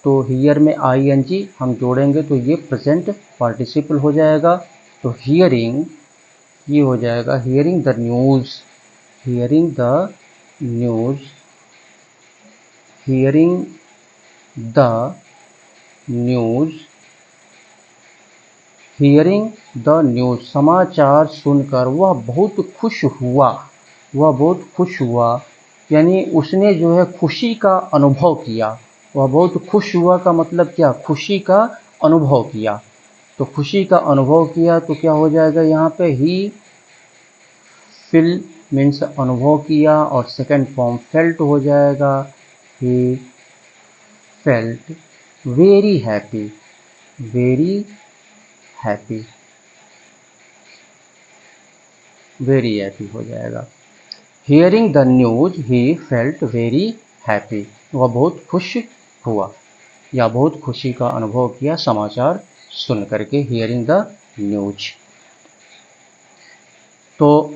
तो हियर में ing हम जोड़ेंगे तो ये प्रेजेंट पार्टिसिपल हो जाएगा। तो हियरिंग, ये हो जाएगा hearing the news, hearing the news, hearing the news, hearing the news, समाचार सुनकर वह बहुत खुश हुआ, वह बहुत खुश हुआ, यानी उसने जो है खुशी का अनुभव किया। वह बहुत खुश हुआ का मतलब क्या, खुशी का अनुभव किया। तो खुशी का अनुभव किया तो क्या हो जाएगा यहाँ पे, ही फील मीन्स अनुभव किया, और सेकंड फॉर्म फेल्ट हो जाएगा, he felt very happy, very happy, very happy हो जाएगा। Hearing the news he felt very happy, वह बहुत खुश हुआ या बहुत खुशी का अनुभव किया समाचार सुन करके, हियरिंग द न्यूज। तो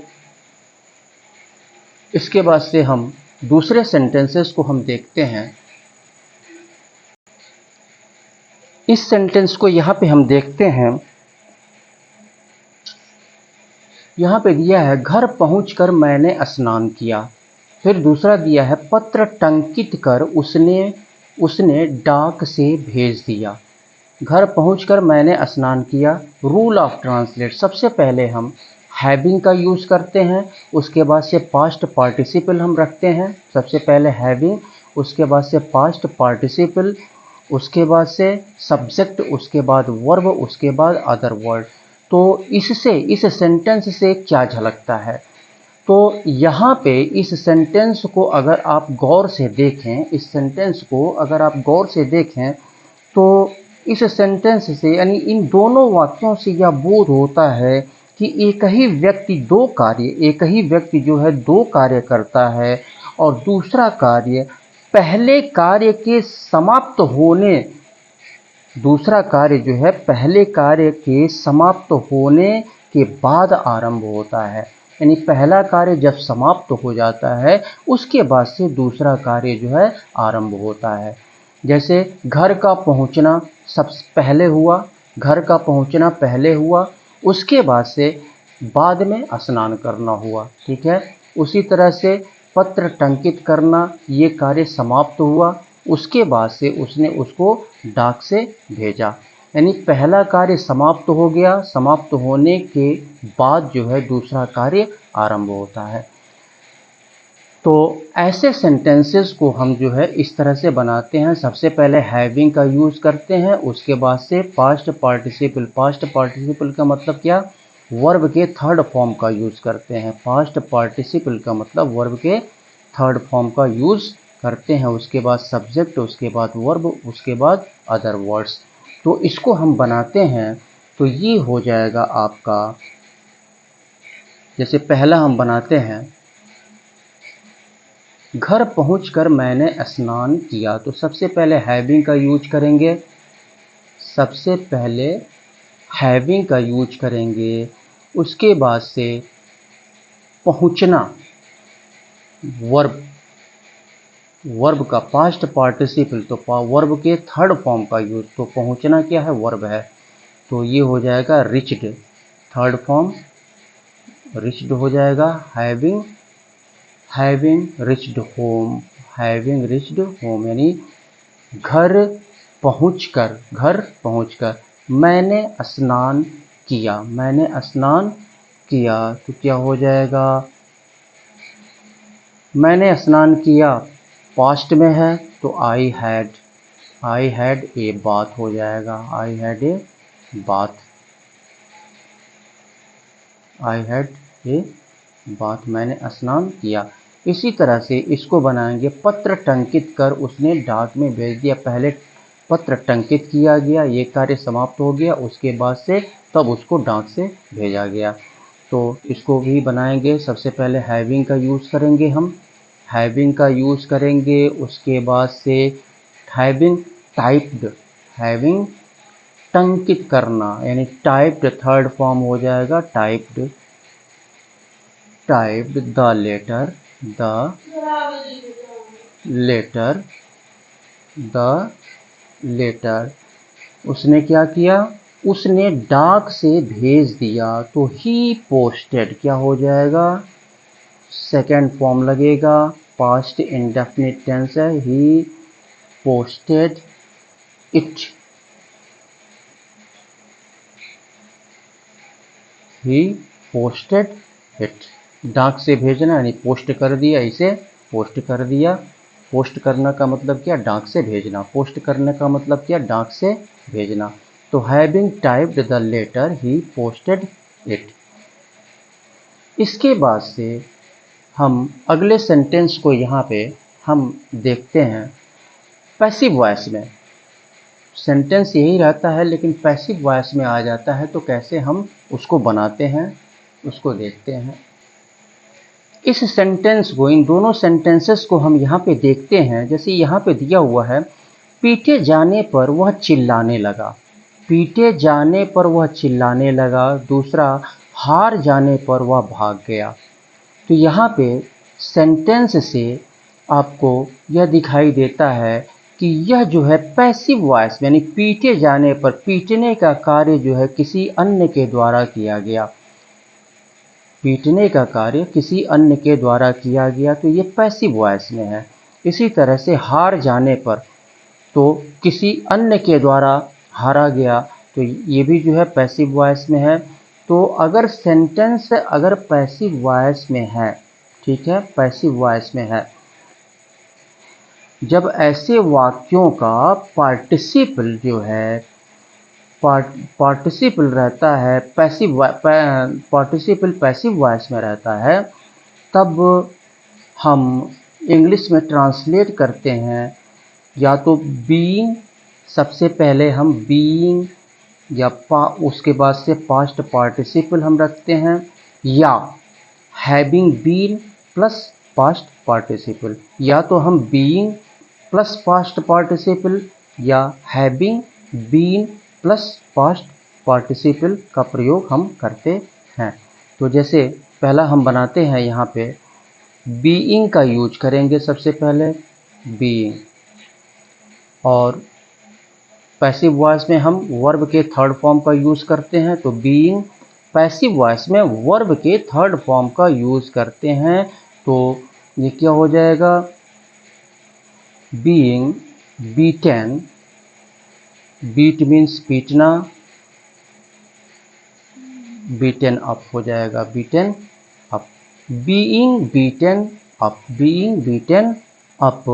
इसके बाद से हम दूसरे सेंटेंसेस को हम देखते हैं। इस सेंटेंस को यहाँ पे हम देखते हैं, यहाँ पे दिया है घर पहुंचकर मैंने स्नान किया। फिर दूसरा दिया है पत्र टंकित कर उसने डाक से भेज दिया। घर पहुंचकर मैंने स्नान किया। रूल ऑफ ट्रांसलेट, सबसे पहले हम हैविंग का यूज़ करते हैं, उसके बाद से पास्ट पार्टिसिपल हम रखते हैं। सबसे पहले हैविंग, उसके बाद से पास्ट पार्टिसिपल, उसके बाद से सब्जेक्ट, उसके बाद वर्ब, उसके बाद अदर वर्ड। तो इससे, इस सेंटेंस से क्या झलकता है, तो यहाँ पे इस सेंटेंस को अगर आप गौर से देखें, इस सेंटेंस को अगर आप गौर से देखें तो इस सेंटेंस से यानी इन दोनों वाक्यों से यह बोध होता है कि एक ही व्यक्ति जो है दो कार्य करता है, और दूसरा कार्य पहले कार्य के समाप्त होने, दूसरा कार्य जो है पहले कार्य के समाप्त होने के बाद आरंभ होता है। यानी पहला कार्य जब समाप्त हो जाता है उसके बाद से दूसरा कार्य जो है आरंभ होता है। जैसे घर का पहुंचना सबसे पहले हुआ, घर का पहुंचना पहले हुआ, उसके बाद से बाद में स्नान करना हुआ, ठीक है। उसी तरह से पत्र टंकित करना, ये कार्य समाप्त हुआ, उसके बाद से उसने उसको डाक से भेजा। यानी पहला कार्य समाप्त हो गया, समाप्त होने के बाद जो है दूसरा कार्य आरंभ होता है। तो ऐसे सेंटेंसेस को हम जो है इस तरह से बनाते हैं। सबसे पहले हैविंग का यूज़ करते हैं, उसके बाद से पास्ट पार्टिसिपल, पास्ट पार्टिसिपल का मतलब क्या, वर्ब के थर्ड फॉर्म का यूज़ करते हैं। पास्ट पार्टिसिपल का मतलब वर्ब के थर्ड फॉर्म का यूज़ करते हैं। उसके बाद सब्जेक्ट, उसके बाद वर्ब, उसके बाद अदर वर्ड्स। तो इसको हम बनाते हैं तो ये हो जाएगा आपका, जैसे पहला हम बनाते हैं घर पहुंचकर मैंने स्नान किया। तो सबसे पहले हैविंग का यूज करेंगे, सबसे पहले हैविंग का यूज करेंगे, उसके बाद से पहुंचना, वर्ब, वर्ब का पास्ट पार्टिसिपल, तो वर्ब के थर्ड फॉर्म का यूज, तो पहुंचना क्या है, वर्ब है, तो ये हो जाएगा रिच्ड, थर्ड फॉर्म रिच्ड हो जाएगा। Having, having reached home, having reached home, यानी घर पहुंचकर, घर पहुंचकर मैंने स्नान किया, मैंने स्नान किया, तो क्या हो जाएगा, मैंने स्नान किया पास्ट में है तो आई हैड ए बाथ हो जाएगा, I had a bath, I had a बात, मैंने स्नान किया। इसी तरह से इसको बनाएंगे पत्र टंकित कर उसने डाक में भेज दिया। पहले पत्र टंकित किया गया, ये कार्य समाप्त हो गया, उसके बाद से तब उसको डाक से भेजा गया। तो इसको भी बनाएंगे, सबसे पहले हैविंग का यूज़ करेंगे हम, हैविंग का यूज़ करेंगे, उसके बाद से हैविंग टाइप्ड, हैविंग टंकित करना, यानी टाइप्ड थर्ड फॉर्म हो जाएगा typed, typed the letter, the letter, the letter. उसने क्या किया, उसने डाक से भेज दिया, तो ही पोस्टेड क्या हो जाएगा, सेकेंड फॉर्म लगेगा, पास्ट इंडेफिनिट टेंस है, ही posted it, he posted it. डाक से भेजना यानी पोस्ट कर दिया, इसे पोस्ट कर दिया। पोस्ट करना का मतलब क्या, डाक से भेजना। पोस्ट करने का मतलब क्या, डाक से भेजना। तो having typed the letter he posted it. इसके बाद से हम अगले सेंटेंस को यहाँ पे हम देखते हैं पैसिव वॉइस में। सेंटेंस यही रहता है लेकिन पैसिव वॉइस में आ जाता है, तो कैसे हम उसको बनाते हैं उसको देखते हैं। इस सेंटेंस को, इन दोनों सेंटेंसेस को हम यहाँ पे देखते हैं। जैसे यहाँ पे दिया हुआ है, पीटे जाने पर वह चिल्लाने लगा, पीटे जाने पर वह चिल्लाने लगा। दूसरा, हार जाने पर वह भाग गया। तो यहाँ पे सेंटेंस से आपको यह दिखाई देता है कि यह जो है पैसिव वॉइस, यानी पीटे जाने पर, पीटने का कार्य जो है किसी अन्य के द्वारा किया गया, पीटने का कार्य किसी अन्य के द्वारा किया गया, तो ये पैसिव वॉइस में है। इसी तरह से हार जाने पर, तो किसी अन्य के द्वारा हारा गया, तो ये भी जो है पैसिव वॉइस में है। तो अगर सेंटेंस अगर पैसिव वॉइस में है, ठीक है, पैसिव वॉइस में है, जब ऐसे वाक्यों का पार्टिसिपल जो है, पार्टिसिपल रहता है पैसिव, पार्टिसिपल पैसिव वॉइस में रहता है, तब हम इंग्लिश में ट्रांसलेट करते हैं या तो बीइंग, सबसे पहले हम बीइंग या उसके बाद से पास्ट पार्टिसिपल हम रखते हैं, या having been plus past participle, या तो हम बीइंग प्लस पास्ट पार्टिसिपल या having been plus past participle का प्रयोग हम करते हैं। तो जैसे पहला हम बनाते हैं, यहाँ पे बीइंग का यूज करेंगे सबसे पहले, बीइंग। और पैसिव वॉइस में हम वर्ब के थर्ड फॉर्म का यूज़ करते हैं, तो बीइंग पैसिव वॉइस में वर्ब के थर्ड फॉर्म का यूज़ करते हैं। तो ये क्या हो जाएगा, बीइंग बीटन, बीट मीन्स पीटना, बीटन अप हो जाएगा, beaten up. Being beaten up, being beaten up,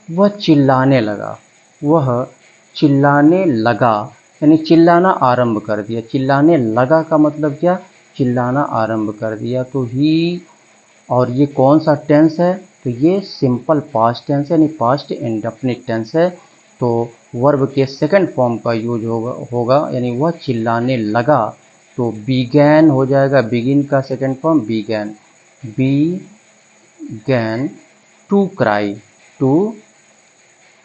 वह चिल्लाने लगा, वह चिल्लाने लगा, यानी चिल्लाना आरंभ कर दिया। चिल्लाने लगा का मतलब क्या, चिल्लाना आरंभ कर दिया। तो ही, और ये कौन सा टेंस है, तो ये सिंपल पास्ट टेंस है, यानी पास्ट इंडेफिनिट टेंस है। तो वर्ब के सेकंड फॉर्म का यूज होगा, यानी वह चिल्लाने लगा, तो बीगैन हो जाएगा, बिगिन का second form began, began to cry, to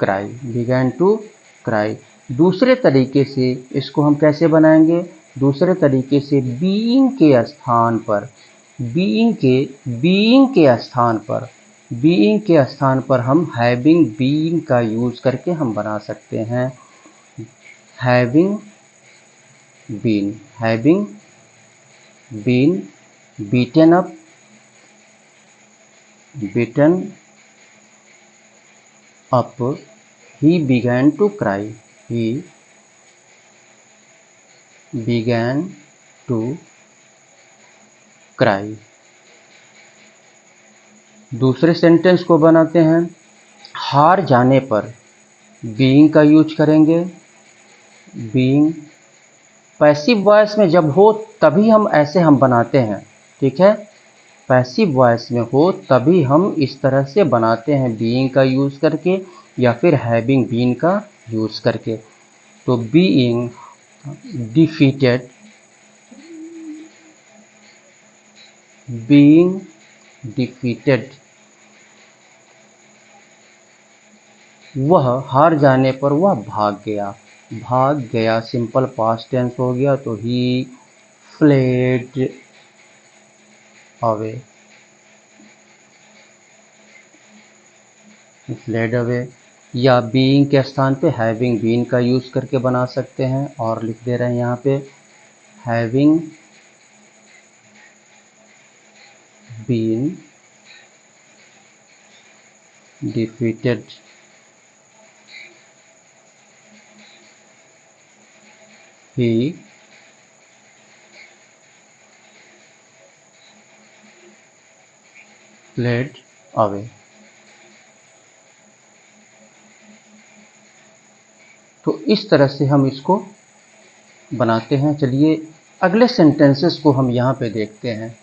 cry, began to cry. दूसरे तरीके से इसको हम कैसे बनाएंगे, दूसरे तरीके से बीइंग के स्थान पर, बीइंग के स्थान पर, बीइंग के स्थान पर हम हैविंग बीन का यूज करके हम बना सकते हैं, having been, having been beaten up, beaten up, he began to cry, he began to cry। दूसरे सेंटेंस को बनाते हैं, हार जाने पर बीइंग का यूज करेंगे, बीइंग पैसिव वॉइस में जब हो तभी हम ऐसे हम बनाते हैं, ठीक है, पैसिव वॉइस में हो तभी हम इस तरह से बनाते हैं, बीइंग का यूज करके या फिर हैविंग बीन का यूज करके। तो बीइंग defeated, being defeated, वह हार जाने पर वह भाग गया। भाग गया सिंपल पास्ट टेंस हो गया, तो ही फ्लेड अवे, फ्लेड अवे। या बीइंग के स्थान पे हैविंग बीन का यूज करके बना सकते हैं, और लिख दे रहे हैं यहाँ पे having been defeated, he fled away। तो इस तरह से हम इसको बनाते हैं। चलिए अगले सेंटेंसेस को हम यहाँ पे देखते हैं।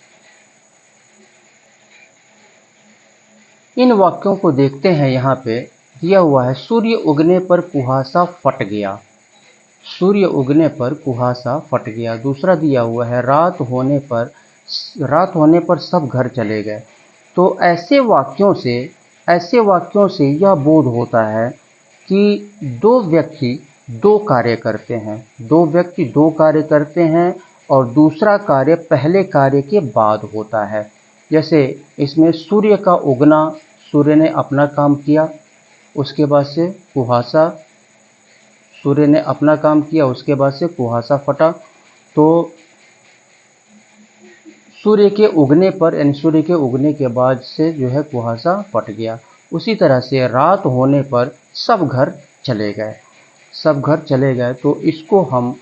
इन वाक्यों को देखते हैं। यहाँ पे दिया हुआ है सूर्य उगने पर कुहासा फट गया। सूर्य उगने पर कुहासा फट गया। दूसरा दिया हुआ है रात होने पर सब घर चले गए। तो ऐसे वाक्यों से यह बोध होता है कि दो व्यक्ति दो कार्य करते हैं। दो व्यक्ति दो कार्य करते हैं और दूसरा कार्य पहले कार्य के बाद होता है। जैसे इसमें सूर्य का उगना, सूर्य ने अपना काम किया, उसके बाद से कुहासा, सूर्य ने अपना काम किया, उसके बाद से कुहासा फटा। तो सूर्य के उगने पर यानी सूर्य के उगने के बाद से जो है कुहासा फट गया। उसी तरह से रात होने पर सब घर चले गए। सब घर चले गए, तो इसको हम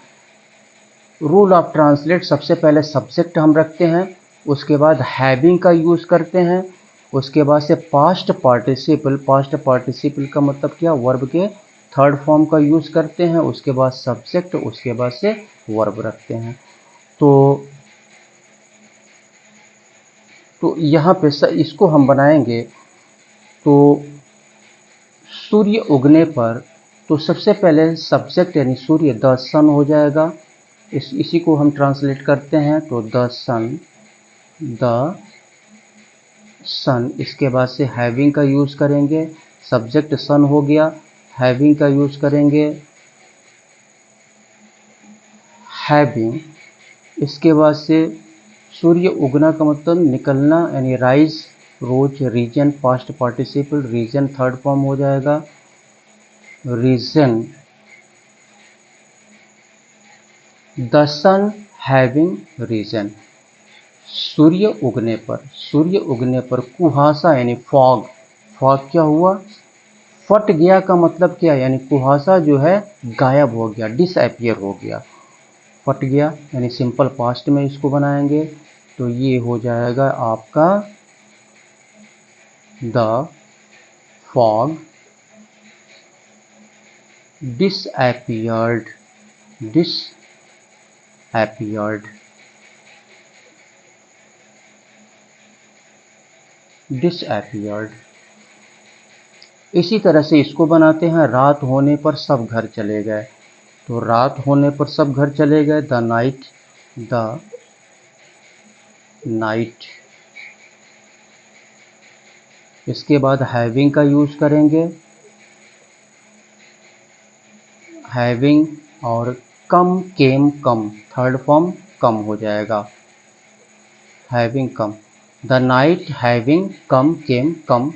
रूल ऑफ ट्रांसलेट, सबसे पहले सब्जेक्ट हम रखते हैं, उसके बाद हैविंग का यूज़ करते हैं, उसके बाद से पास्ट पार्टिसिपल का मतलब क्या, वर्ब के थर्ड फॉर्म का यूज़ करते हैं, उसके बाद सब्जेक्ट, उसके बाद से वर्ब रखते हैं। तो यहाँ पे इसको हम बनाएंगे। तो सूर्य उगने पर, तो सबसे पहले सब्जेक्ट यानी सूर्य द सन हो जाएगा। इसी को हम ट्रांसलेट करते हैं, तो द सन। इसके बाद से हैविंग का यूज़ करेंगे, सब्जेक्ट सन हो गया, हैविंग का यूज़ करेंगे हैविंग। इसके बाद से सूर्य उगना का मतलब निकलना यानी rise, rose, risen past participle, risen third form हो जाएगा, risen. The sun having risen. सूर्य उगने पर कुहासा यानी फॉग क्या हुआ, फट गया का मतलब क्या, यानी कुहासा जो है गायब हो गया, डिसअपियर हो गया। फट गया यानी सिंपल पास्ट में इसको बनाएंगे, तो ये हो जाएगा आपका द फॉग disappeared। इसी तरह से इसको बनाते हैं, रात होने पर सब घर चले गए। तो रात होने पर सब घर चले गए, द नाइट। इसके बाद हैविंग का यूज करेंगे, हैविंग, और कम, came, come, third form come हो जाएगा, having come. The night having come, came, come,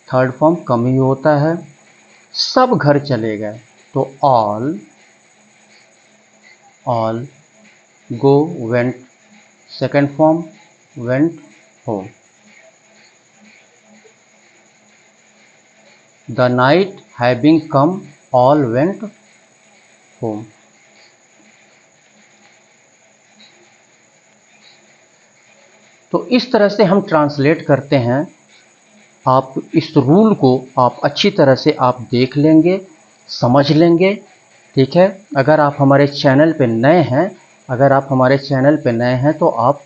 third form come ही होता है। सब घर चले गए, तो all go, went, second form went home. The night having come, all went home. तो इस तरह से हम ट्रांसलेट करते हैं। आप इस रूल को आप अच्छी तरह से आप देख लेंगे, समझ लेंगे, ठीक है। अगर आप हमारे चैनल पे नए हैं, तो आप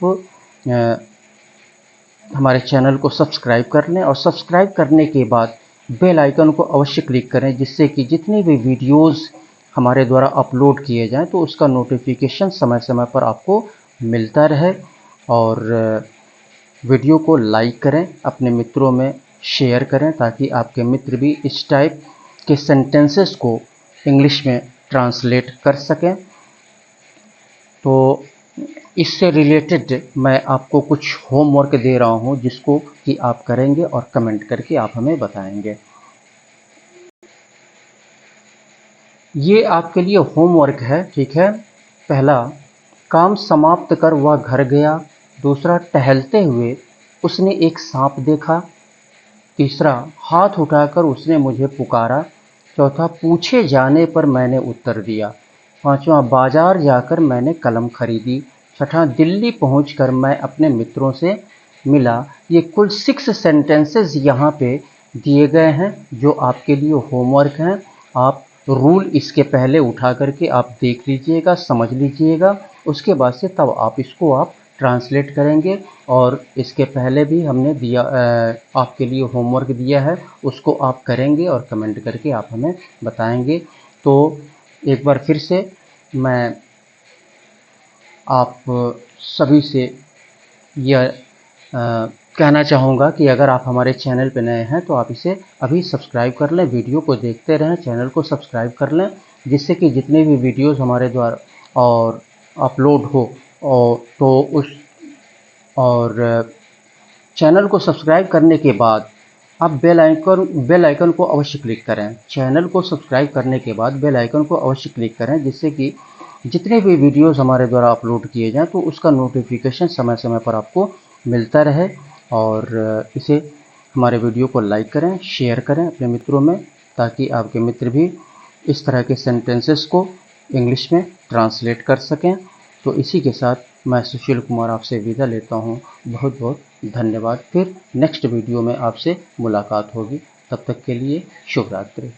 हमारे चैनल को सब्सक्राइब कर लें, और सब्सक्राइब करने के बाद बेल आइकन को अवश्य क्लिक करें, जिससे कि जितनी भी वीडियोस हमारे द्वारा अपलोड किए जाएं तो उसका नोटिफिकेशन समय समय पर आपको मिलता रहे। और वीडियो को लाइक करें, अपने मित्रों में शेयर करें, ताकि आपके मित्र भी इस टाइप के सेंटेंसेस को इंग्लिश में ट्रांसलेट कर सकें। तो इससे रिलेटेड मैं आपको कुछ होमवर्क दे रहा हूं जिसको कि आप करेंगे और कमेंट करके आप हमें बताएंगे। ये आपके लिए होमवर्क है, ठीक है। पहला, काम समाप्त कर वह घर गया। दूसरा, टहलते हुए उसने एक सांप देखा। तीसरा, हाथ उठाकर उसने मुझे पुकारा। चौथा, पूछे जाने पर मैंने उत्तर दिया। पांचवा, बाजार जाकर मैंने कलम खरीदी। छठा, दिल्ली पहुंचकर मैं अपने मित्रों से मिला। ये कुल 6 सेंटेंसेस यहाँ पे दिए गए हैं जो आपके लिए होमवर्क हैं। आप रूल इसके पहले उठा करके आप देख लीजिएगा, समझ लीजिएगा, उसके बाद से तब आप इसको आप ट्रांसलेट करेंगे। और इसके पहले भी हमने दिया आपके लिए होमवर्क दिया है, उसको आप करेंगे और कमेंट करके आप हमें बताएंगे। तो एक बार फिर से मैं आप सभी से यह कहना चाहूँगा कि अगर आप हमारे चैनल पर नए हैं तो आप इसे अभी सब्सक्राइब कर लें, वीडियो को देखते रहें, चैनल को सब्सक्राइब कर लें, जिससे कि जितने भी वीडियोस हमारे द्वारा और अपलोड हो और चैनल को सब्सक्राइब करने के बाद आप बेल आइकन को अवश्य क्लिक करें। चैनल को सब्सक्राइब करने के बाद बेल आइकन को अवश्य क्लिक करें, जिससे कि जितने भी वीडियोस हमारे द्वारा अपलोड किए जाएं तो उसका नोटिफिकेशन समय समय पर आपको मिलता रहे। और इसे हमारे वीडियो को लाइक करें, शेयर करें अपने मित्रों में, ताकि आपके मित्र भी इस तरह के सेंटेंसेस को इंग्लिश में ट्रांसलेट कर सकें। तो इसी के साथ मैं सुशील कुमार आपसे विदा लेता हूँ। बहुत बहुत धन्यवाद। फिर नेक्स्ट वीडियो में आपसे मुलाकात होगी। तब तक के लिए शुभ रात्रि।